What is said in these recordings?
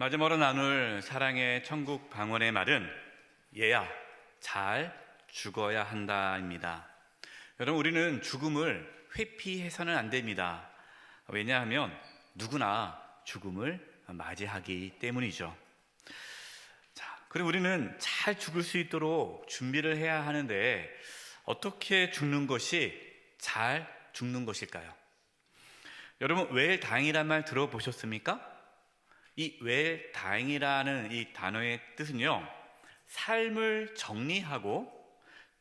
마지막으로 나눌 사랑의 천국 방언의 말은 얘야 잘 죽어야 한다입니다. 여러분, 우리는 죽음을 회피해서는 안 됩니다. 왜냐하면 누구나 죽음을 맞이하기 때문이죠. 그리고 우리는 잘 죽을 수 있도록 준비를 해야 하는데, 어떻게 죽는 것이 잘 죽는 것일까요? 여러분, 웰다잉이란 말 들어보셨습니까? 이 웰다잉이라는 이 단어의 뜻은요, 삶을 정리하고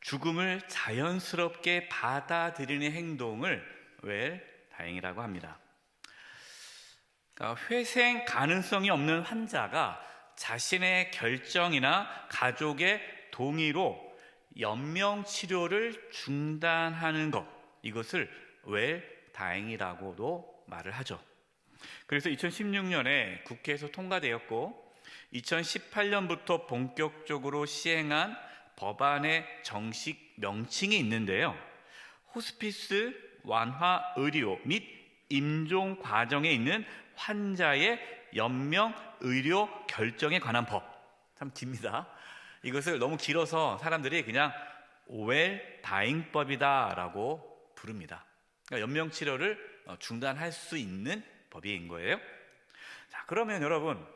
죽음을 자연스럽게 받아들이는 행동을 웰다잉이라고 합니다. 그러니까 회생 가능성이 없는 환자가 자신의 결정이나 가족의 동의로 연명 치료를 중단하는 것, 이것을 웰다잉이라고도 말을 하죠. 그래서 2016년에 국회에서 통과되었고 2018년부터 본격적으로 시행한 법안의 정식 명칭이 있는데요, 호스피스 완화 의료 및 임종 과정에 있는 환자의 연명 의료 결정에 관한 법. 참 깁니다. 이것을 너무 길어서 사람들이 그냥 웰다잉법이다라고 부릅니다. 그러니까 연명 치료를 중단할 수 있는 법인 거예요. 자, 그러면 여러분,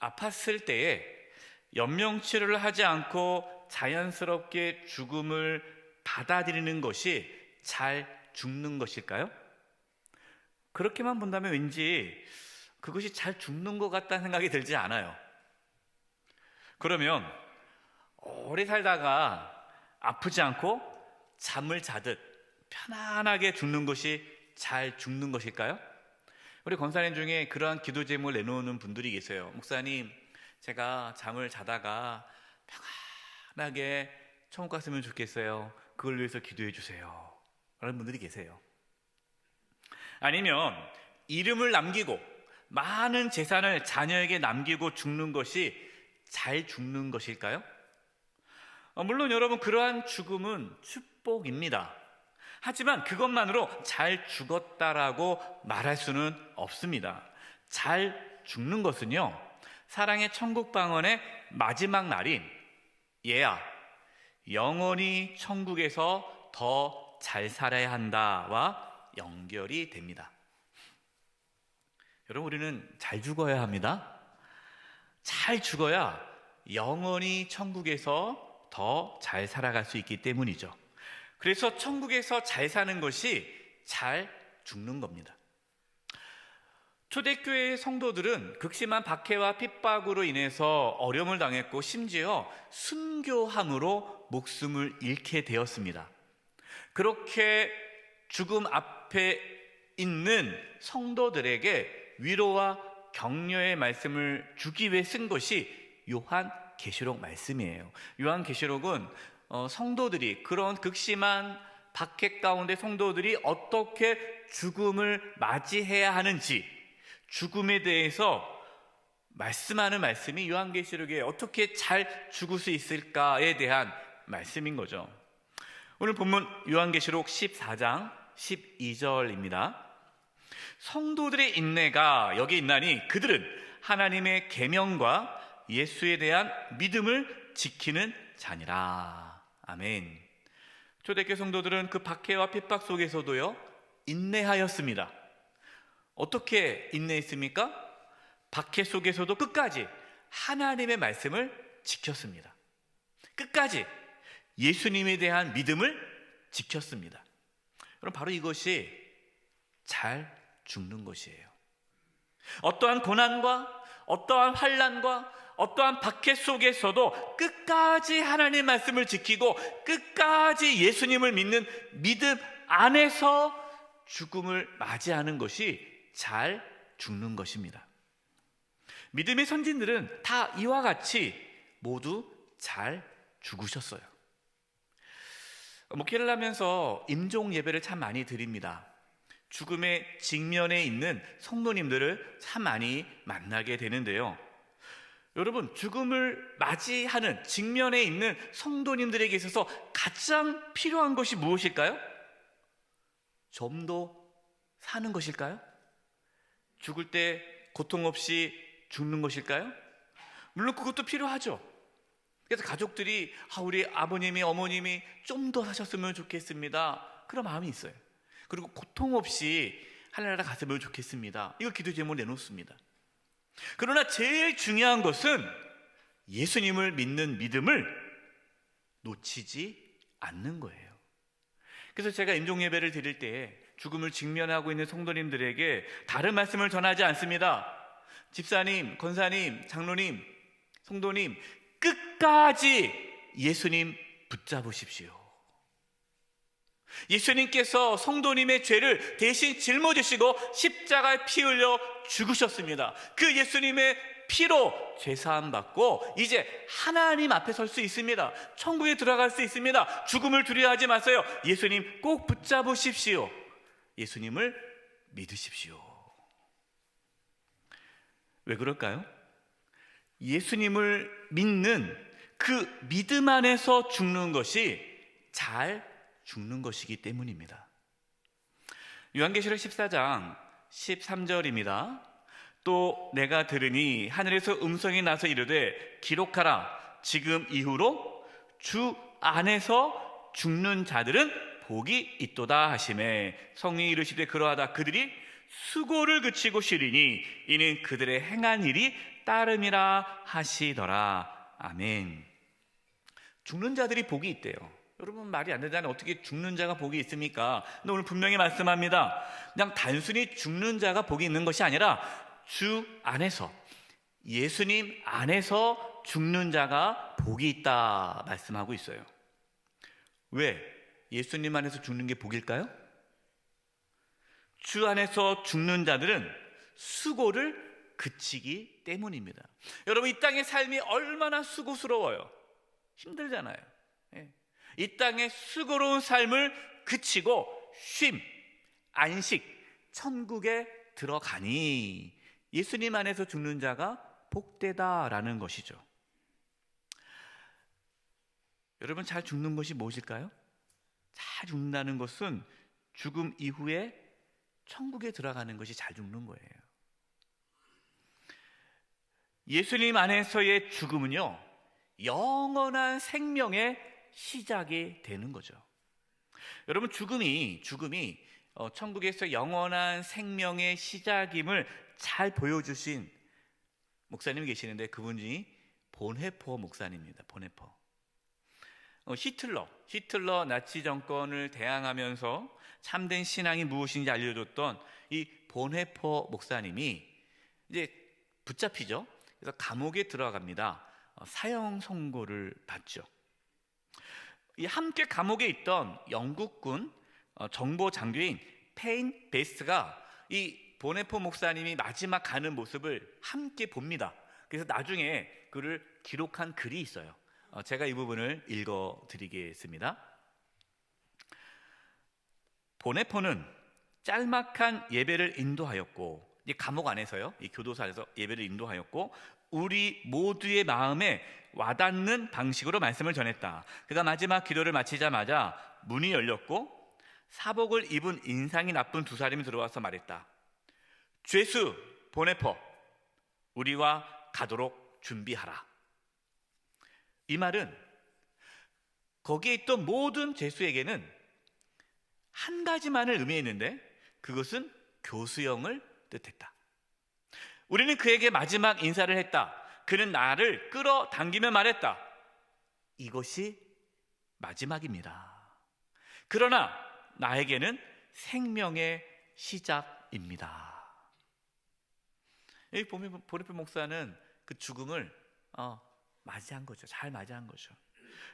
아팠을 때에 연명 치료를 하지 않고 자연스럽게 죽음을 받아들이는 것이 잘 죽는 것일까요? 그렇게만 본다면 왠지 그것이 잘 죽는 것 같다는 생각이 들지 않아요. 그러면 오래 살다가 아프지 않고 잠을 자듯 편안하게 죽는 것이 잘 죽는 것일까요? 우리 권사님 중에 그러한 기도 제목을 내놓는 분들이 계세요. 목사님, 제가 잠을 자다가 편안하게 천국 갔으면 좋겠어요. 그걸 위해서 기도해 주세요. 그런 분들이 계세요. 아니면 이름을 남기고 많은 재산을 자녀에게 남기고 죽는 것이 잘 죽는 것일까요? 물론 여러분, 그러한 죽음은 축복입니다. 하지만 그것만으로 잘 죽었다라고 말할 수는 없습니다. 잘 죽는 것은요, 사랑의 천국 방언의 마지막 날인 얘야 영원히 천국에서 더 잘 살아야 한다와 연결이 됩니다. 여러분, 우리는 잘 죽어야 합니다. 잘 죽어야 영원히 천국에서 더 잘 살아갈 수 있기 때문이죠. 그래서 천국에서 잘 사는 것이 잘 죽는 겁니다. 초대교회 성도들은 극심한 박해와 핍박으로 인해서 어려움을 당했고 심지어 순교함으로 목숨을 잃게 되었습니다. 그렇게 죽음 앞에 있는 성도들에게 위로와 격려의 말씀을 주기 위해 쓴 것이 요한계시록 말씀이에요. 요한계시록은 성도들이, 그런 극심한 박해 가운데 성도들이 어떻게 죽음을 맞이해야 하는지, 죽음에 대해서 말씀하는 말씀이 요한계시록에 어떻게 잘 죽을 수 있을까에 대한 말씀인 거죠. 오늘 본문 요한계시록 14장 12절입니다. 성도들의 인내가 여기 있나니 그들은 하나님의 계명과 예수에 대한 믿음을 지키는 자니라. 아멘. 초대교회 성도들은 그 박해와 핍박 속에서도요, 인내하였습니다. 어떻게 인내했습니까? 박해 속에서도 끝까지 하나님의 말씀을 지켰습니다. 끝까지 예수님에 대한 믿음을 지켰습니다. 여러분, 바로 이것이 잘 죽는 것이에요. 어떠한 고난과 어떠한 환난과 어떠한 박해 속에서도 끝까지 하나님의 말씀을 지키고 끝까지 예수님을 믿는 믿음 안에서 죽음을 맞이하는 것이 잘 죽는 것입니다. 믿음의 선진들은 다 이와 같이 모두 잘 죽으셨어요. 목회를 하면서 임종 예배를 참 많이 드립니다. 죽음의 직면에 있는 성도님들을 참 많이 만나게 되는데요, 여러분, 죽음을 맞이하는 직면에 있는 성도님들에게 있어서 가장 필요한 것이 무엇일까요? 좀 더 사는 것일까요? 죽을 때 고통 없이 죽는 것일까요? 물론 그것도 필요하죠. 그래서 가족들이 우리 아버님이 어머님이 좀 더 사셨으면 좋겠습니다, 그런 마음이 있어요. 그리고 고통 없이 하늘나라 갔으면 좋겠습니다, 이거 기도 제목으로 내놓습니다. 그러나 제일 중요한 것은 예수님을 믿는 믿음을 놓치지 않는 거예요. 그래서 제가 임종예배를 드릴 때 죽음을 직면하고 있는 성도님들에게 다른 말씀을 전하지 않습니다. 집사님, 권사님, 장로님, 성도님, 끝까지 예수님 붙잡으십시오. 예수님께서 성도님의 죄를 대신 짊어지시고 십자가에 피 흘려 죽으셨습니다. 그 예수님의 피로 죄사함 받고 이제 하나님 앞에 설 수 있습니다. 천국에 들어갈 수 있습니다. 죽음을 두려워하지 마세요. 예수님 꼭 붙잡으십시오. 예수님을 믿으십시오. 왜 그럴까요? 예수님을 믿는 그 믿음 안에서 죽는 것이 잘 죽는 것이기 때문입니다. 요한계시록 14장 13절입니다. 또 내가 들으니 하늘에서 음성이 나서 이르되 기록하라. 지금 이후로 주 안에서 죽는 자들은 복이 있도다 하시매 성령이 이르시되 그러하다 그들이 수고를 그치고 쉬리니 이는 그들의 행한 일이 따름이라 하시더라. 아멘. 죽는 자들이 복이 있대요. 여러분, 말이 안 되잖아요. 어떻게 죽는 자가 복이 있습니까? 근데 오늘 분명히 말씀합니다. 그냥 단순히 죽는 자가 복이 있는 것이 아니라 주 안에서, 예수님 안에서 죽는 자가 복이 있다 말씀하고 있어요. 왜? 예수님 안에서 죽는 게 복일까요? 주 안에서 죽는 자들은 수고를 그치기 때문입니다. 여러분, 이 땅의 삶이 얼마나 수고스러워요. 힘들잖아요. 이 땅의 수고로운 삶을 그치고 쉼, 안식, 천국에 들어가니 예수님 안에서 죽는 자가 복되다라는 것이죠. 여러분, 잘 죽는 것이 무엇일까요? 잘 죽는다는 것은 죽음 이후에 천국에 들어가는 것이 잘 죽는 거예요. 예수님 안에서의 죽음은요, 영원한 생명의 시작이 되는 거죠. 여러분, 죽음이 천국에서 영원한 생명의 시작임을 잘 보여주신 목사님이 계시는데 그분이 본헤퍼 목사님입니다. 본헤퍼. 히틀러 나치 정권을 대항하면서 참된 신앙이 무엇인지 알려줬던 이 본헤퍼 목사님이 이제 붙잡히죠. 그래서 감옥에 들어갑니다. 사형 선고를 받죠. 이 함께 감옥에 있던 영국군 정보 장교인 페인 베스트가 이 본헤퍼 목사님이 마지막 가는 모습을 함께 봅니다. 그래서 나중에 그를 기록한 글이 있어요. 제가 이 부분을 읽어드리겠습니다. 본헤퍼는 짤막한 예배를 인도하였고, 이 감옥 안에서요, 이 교도소 안에서 예배를 인도하였고, 우리 모두의 마음에 와닿는 방식으로 말씀을 전했다. 그가 마지막 기도를 마치자마자 문이 열렸고 사복을 입은 인상이 나쁜 두 사람이 들어와서 말했다. 죄수 본헤퍼, 우리와 가도록 준비하라. 이 말은 거기에 있던 모든 죄수에게는 한 가지만을 의미했는데 그것은 교수형을 뜻했다. 우리는 그에게 마지막 인사를 했다. 그는 나를 끌어당기며 말했다. 이것이 마지막입니다. 그러나 나에게는 생명의 시작입니다. 여기 보면 본헤퍼 목사는 그 죽음을 맞이한 거죠. 잘 맞이한 거죠.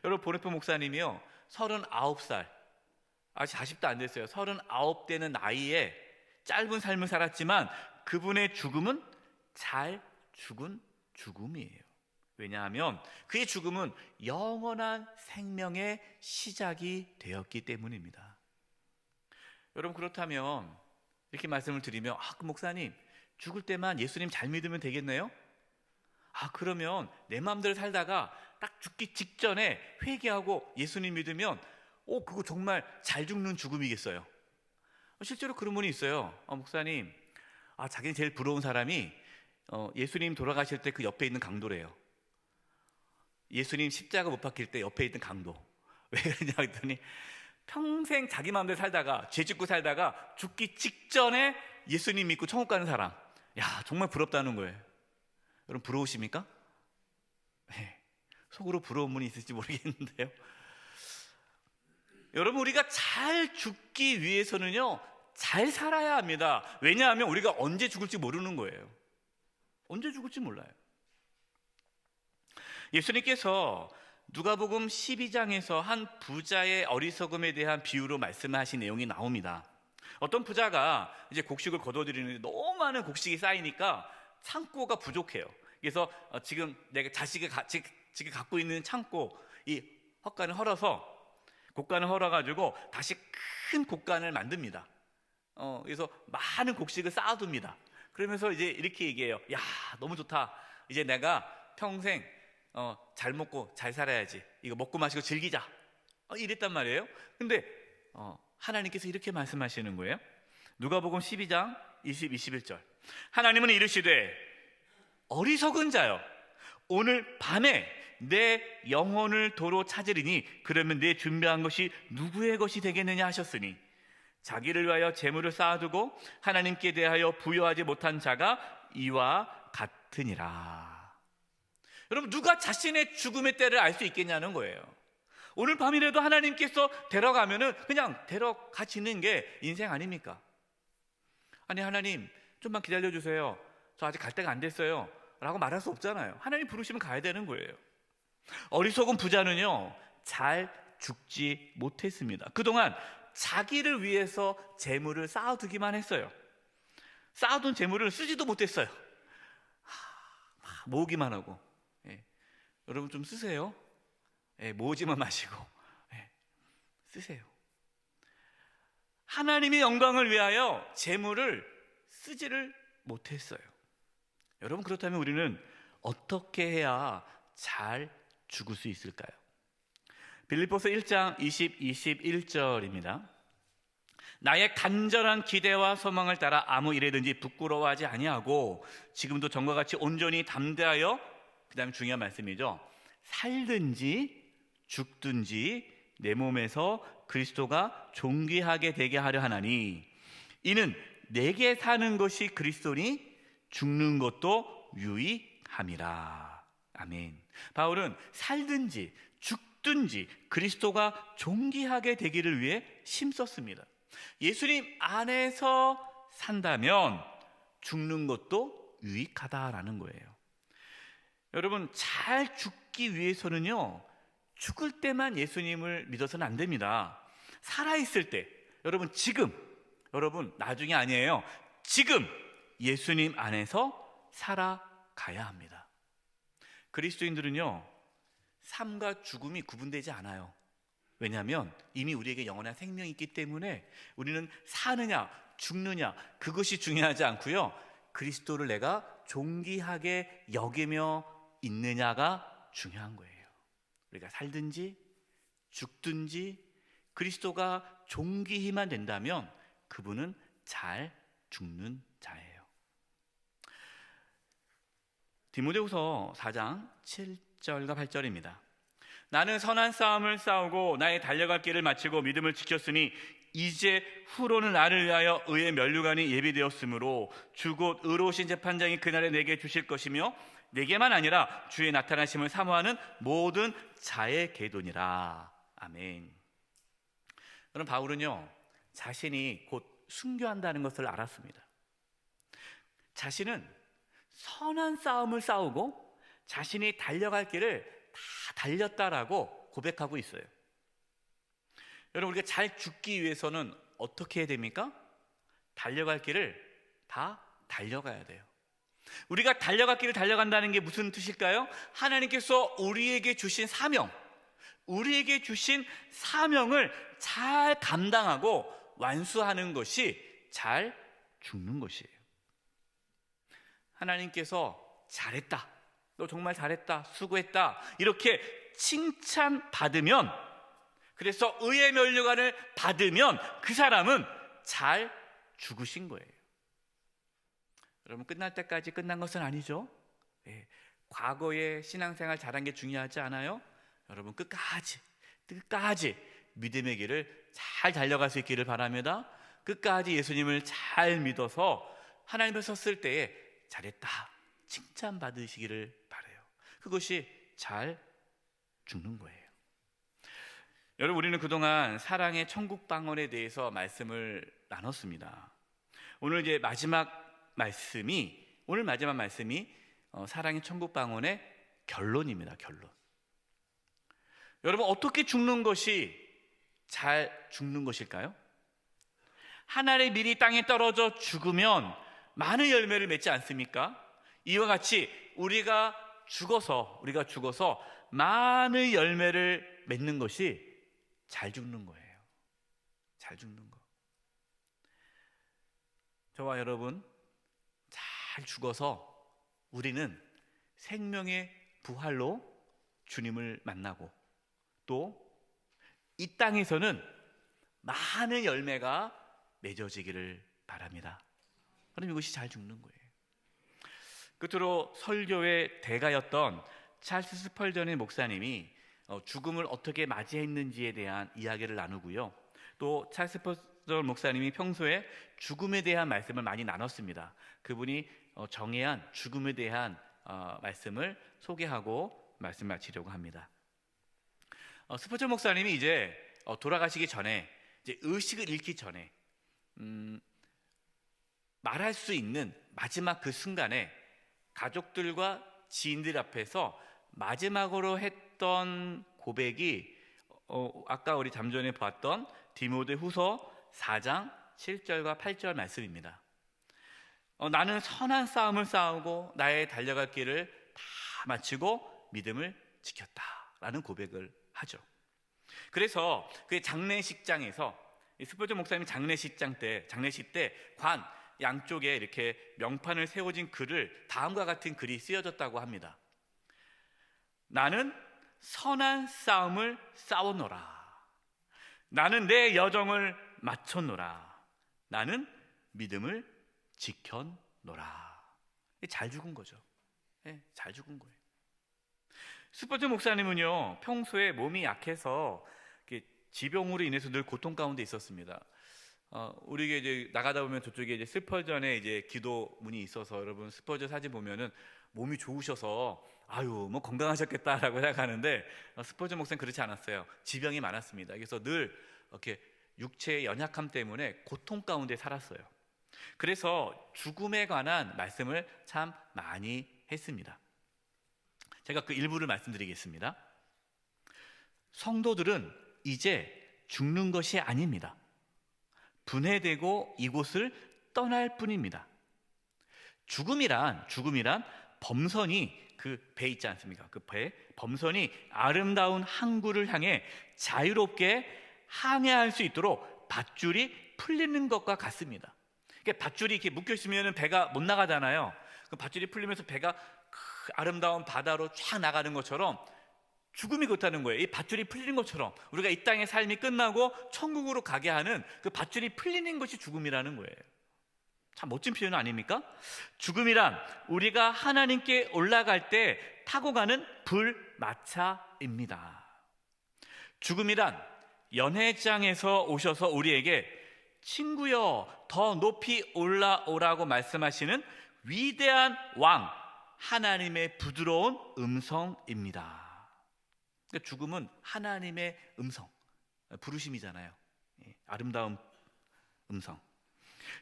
여러분, 본헤퍼 목사님이요, 39살, 아직 40도 안 됐어요. 39되는 나이에 짧은 삶을 살았지만 그분의 죽음은 잘 죽은 죽음이에요. 왜냐하면 그의 죽음은 영원한 생명의 시작이 되었기 때문입니다. 여러분, 그렇다면 이렇게 말씀을 드리면 그 목사님, 죽을 때만 예수님 잘 믿으면 되겠네요? 그러면 내 마음대로 살다가 딱 죽기 직전에 회개하고 예수님 믿으면 그거 정말 잘 죽는 죽음이겠어요? 실제로 그런 분이 있어요. 목사님, 자기는 제일 부러운 사람이 예수님 돌아가실 때 그 옆에 있는 강도래요. 예수님 십자가 못 박힐 때 옆에 있던 강도. 왜 그러냐 했더니 평생 자기 마음대로 살다가 죄 짓고 살다가 죽기 직전에 예수님 믿고 천국 가는 사람. 야, 정말 부럽다는 거예요. 여러분 부러우십니까? 네. 속으로 부러운 분이 있을지 모르겠는데요. 여러분, 우리가 잘 죽기 위해서는요, 잘 살아야 합니다. 왜냐하면 우리가 언제 죽을지 모르는 거예요. 언제 죽을지 몰라요. 예수님께서 누가복음 12장에서 한 부자의 어리석음에 대한 비유로 말씀하신 내용이 나옵니다. 어떤 부자가 이제 곡식을 거둬들이는데 너무 많은 곡식이 쌓이니까 창고가 부족해요. 그래서 지금 내가 자식이 갖고 있는 창고 이 곡간을 헐어가지고 다시 큰 곡간을 만듭니다. 그래서 많은 곡식을 쌓아둡니다. 그러면서 이제 이렇게 얘기해요. 야, 너무 좋다. 이제 내가 평생 잘 먹고 잘 살아야지. 이거 먹고 마시고 즐기자. 이랬단 말이에요. 근데 하나님께서 이렇게 말씀하시는 거예요. 누가복음 12장 20, 21절. 하나님은 이르시되 어리석은 자여, 오늘 밤에 내 영혼을 도로 찾으리니 그러면 내 준비한 것이 누구의 것이 되겠느냐 하셨으니 자기를 위하여 재물을 쌓아두고 하나님께 대하여 부여하지 못한 자가 이와 같으니라. 여러분, 누가 자신의 죽음의 때를 알 수 있겠냐는 거예요. 오늘 밤이라도 하나님께서 데려가면은 그냥 데려가시는 게 인생 아닙니까? 아니, 하나님 좀만 기다려주세요, 저 아직 갈 때가 안 됐어요 라고 말할 수 없잖아요. 하나님 부르시면 가야 되는 거예요. 어리석은 부자는요, 잘 죽지 못했습니다. 그동안 자기를 위해서 재물을 쌓아두기만 했어요. 쌓아둔 재물을 쓰지도 못했어요. 모으기만 하고. 여러분 좀 쓰세요. 모으지만 마시고 쓰세요. 하나님의 영광을 위하여 재물을 쓰지를 못했어요. 여러분, 그렇다면 우리는 어떻게 해야 잘 죽을 수 있을까요? 빌립보서 1장 20, 21절입니다. 나의 간절한 기대와 소망을 따라 아무 일에든지 부끄러워하지 아니하고 지금도 전과 같이 온전히 담대하여, 그 다음에 중요한 말씀이죠, 살든지 죽든지 내 몸에서 그리스도가 존귀하게 되게 하려 하나니 이는 내게 사는 것이 그리스도니 죽는 것도 유익함이라. 아멘. 바울은 살든지 죽든지 그리스도가 존귀하게 되기를 위해 힘썼습니다. 예수님 안에서 산다면 죽는 것도 유익하다라는 거예요. 여러분, 잘 죽기 위해서는요, 죽을 때만 예수님을 믿어서는 안 됩니다. 살아있을 때, 여러분 지금, 여러분 나중에 아니에요, 지금 예수님 안에서 살아가야 합니다. 그리스도인들은요, 삶과 죽음이 구분되지 않아요. 왜냐하면 이미 우리에게 영원한 생명이 있기 때문에 우리는 사느냐 죽느냐 그것이 중요하지 않고요, 그리스도를 내가 존귀하게 여기며 있느냐가 중요한 거예요. 우리가 살든지 죽든지 그리스도가 존귀히만 된다면 그분은 잘 죽는 자예요. 디모데후서 4장 7절과 8절입니다. 나는 선한 싸움을 싸우고 나의 달려갈 길을 마치고 믿음을 지켰으니 이제 후로는 나를 위하여 의의 면류관이 예비되었으므로 주 곧 의로우신 재판장이 그날에 내게 주실 것이며 내게만 아니라 주의 나타나심을 사모하는 모든 자의 계도니라. 아멘. 여러분, 바울은요, 자신이 곧 순교한다는 것을 알았습니다. 자신은 선한 싸움을 싸우고 자신이 달려갈 길을 다 달렸다라고 고백하고 있어요. 여러분, 우리가 잘 죽기 위해서는 어떻게 해야 됩니까? 달려갈 길을 다 달려가야 돼요. 우리가 달려갈 길을 달려간다는 게 무슨 뜻일까요? 하나님께서 우리에게 주신 사명, 우리에게 주신 사명을 잘 감당하고 완수하는 것이 잘 죽는 것이에요. 하나님께서 잘했다, 너 정말 잘했다, 수고했다 이렇게 칭찬받으면, 그래서 의의 면류관을 받으면 그 사람은 잘 죽으신 거예요. 여러분, 끝날 때까지 끝난 것은 아니죠. 예, 과거에 신앙생활 잘한 게 중요하지 않아요? 여러분, 끝까지 믿음의 길을 잘 달려갈 수 있기를 바랍니다. 끝까지 예수님을 잘 믿어서 하나님 앞에 섰을 때에 잘했다 칭찬받으시기를 바라요. 그것이 잘 죽는 거예요. 여러분, 우리는 그동안 사랑의 천국 방언에 대해서 말씀을 나눴습니다. 오늘 마지막 말씀이 사랑의 천국 방언의 결론입니다. 결론. 여러분, 어떻게 죽는 것이 잘 죽는 것일까요? 하늘의 밀이 땅에 떨어져 죽으면 많은 열매를 맺지 않습니까? 이와 같이 우리가 죽어서 많은 열매를 맺는 것이 잘 죽는 거예요. 잘 죽는 거. 저와 여러분, 잘 죽어서 우리는 생명의 부활로 주님을 만나고 또 이 땅에서는 많은 열매가 맺어지기를 바랍니다. 그럼 이것이 잘 죽는 거예요. 끝으로 설교의 대가였던 찰스 스펄전의 목사님이 죽음을 어떻게 맞이했는지에 대한 이야기를 나누고요. 또 찰스 스펄전 목사님이 평소에 죽음에 대한 말씀을 많이 나눴습니다. 그분이 정의한 죽음에 대한 말씀을 소개하고 말씀 마치려고 합니다. 스펄전 목사님이 이제 돌아가시기 전에, 이제 의식을 잃기 전에 말할 수 있는 마지막 그 순간에 가족들과 지인들 앞에서 마지막으로 했던 고백이 아까 우리 잠전에 봤던 디모데후서 4장 7절과 8절 말씀입니다. 나는 선한 싸움을 싸우고 나의 달려갈 길을 다 마치고 믿음을 지켰다라는 고백을 하죠. 그래서 그 장례식장에서 스펄전 목사님이 장례식 때 관 양쪽에 이렇게 명판을 세워진 글을 다음과 같은 글이 쓰여졌다고 합니다. 나는 선한 싸움을 싸웠노라. 나는 내 여정을 마쳤노라. 나는 믿음을 지켰노라. 잘 죽은 거죠. 잘 죽은 거예요. 스펄전 목사님은요, 평소에 몸이 약해서 지병으로 인해서 늘 고통 가운데 있었습니다. 우리 이제 나가다 보면 저쪽에 이제 스펄전에 이제 기도문이 있어서 여러분 스펄전 사진 보면은 몸이 좋으셔서 아유 뭐 건강하셨겠다라고 생각하는데 스펄전 목사는 그렇지 않았어요. 지병이 많았습니다. 그래서 늘 이렇게 육체의 연약함 때문에 고통 가운데 살았어요. 그래서 죽음에 관한 말씀을 참 많이 했습니다. 제가 그 일부를 말씀드리겠습니다. 성도들은 이제 죽는 것이 아닙니다. 분해되고 이곳을 떠날 뿐입니다. 죽음이란 범선이 그 배 있지 않습니까? 그 배, 범선이 아름다운 항구를 향해 자유롭게 항해할 수 있도록 밧줄이 풀리는 것과 같습니다. 밧줄이 이렇게 묶여 있으면 배가 못 나가잖아요. 그 밧줄이 풀리면서 배가 그 아름다운 바다로 쫙 나가는 것처럼 죽음이 그렇다는 거예요. 이 밧줄이 풀리는 것처럼 우리가 이 땅의 삶이 끝나고 천국으로 가게 하는 그 밧줄이 풀리는 것이 죽음이라는 거예요. 참 멋진 표현 아닙니까? 죽음이란 우리가 하나님께 올라갈 때 타고 가는 불마차입니다. 죽음이란 연회장에서 오셔서 우리에게 친구여 더 높이 올라오라고 말씀하시는 위대한 왕 하나님의 부드러운 음성입니다. 그러니까 죽음은 하나님의 음성, 부르심이잖아요. 아름다운 음성.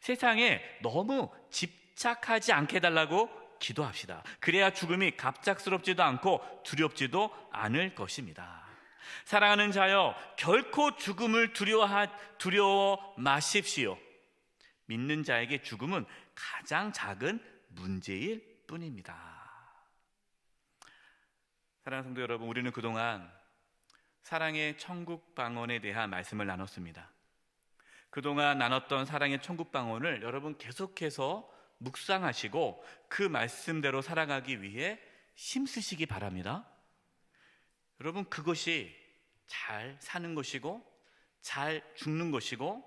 세상에 너무 집착하지 않게 해달라고 기도합시다. 그래야 죽음이 갑작스럽지도 않고 두렵지도 않을 것입니다. 사랑하는 자여, 결코 죽음을 두려워 마십시오. 믿는 자에게 죽음은 가장 작은 문제일 뿐입니다. 사랑하는 성도 여러분, 우리는 그동안 사랑의 천국 방언에 대한 말씀을 나눴습니다. 그동안 나눴던 사랑의 천국 방언을 여러분 계속해서 묵상하시고 그 말씀대로 살아가기 위해 힘쓰시기 바랍니다. 여러분, 그것이 잘 사는 것이고 잘 죽는 것이고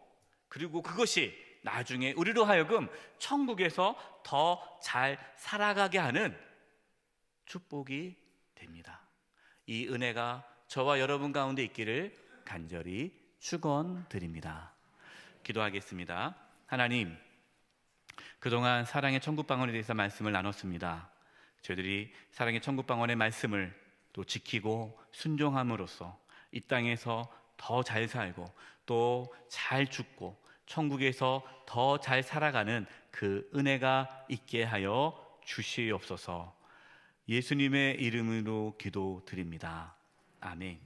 그리고 그것이 나중에 우리로 하여금 천국에서 더 잘 살아가게 하는 축복이 됩니다. 이 은혜가 저와 여러분 가운데 있기를 간절히 축원드립니다. 기도하겠습니다. 하나님, 그동안 사랑의 천국방언에 대해서 말씀을 나눴습니다. 저희들이 사랑의 천국방언의 말씀을 또 지키고 순종함으로써 이 땅에서 더 잘 살고 또 잘 죽고 천국에서 더 잘 살아가는 그 은혜가 있게 하여 주시옵소서. 예수님의 이름으로 기도드립니다. 아멘.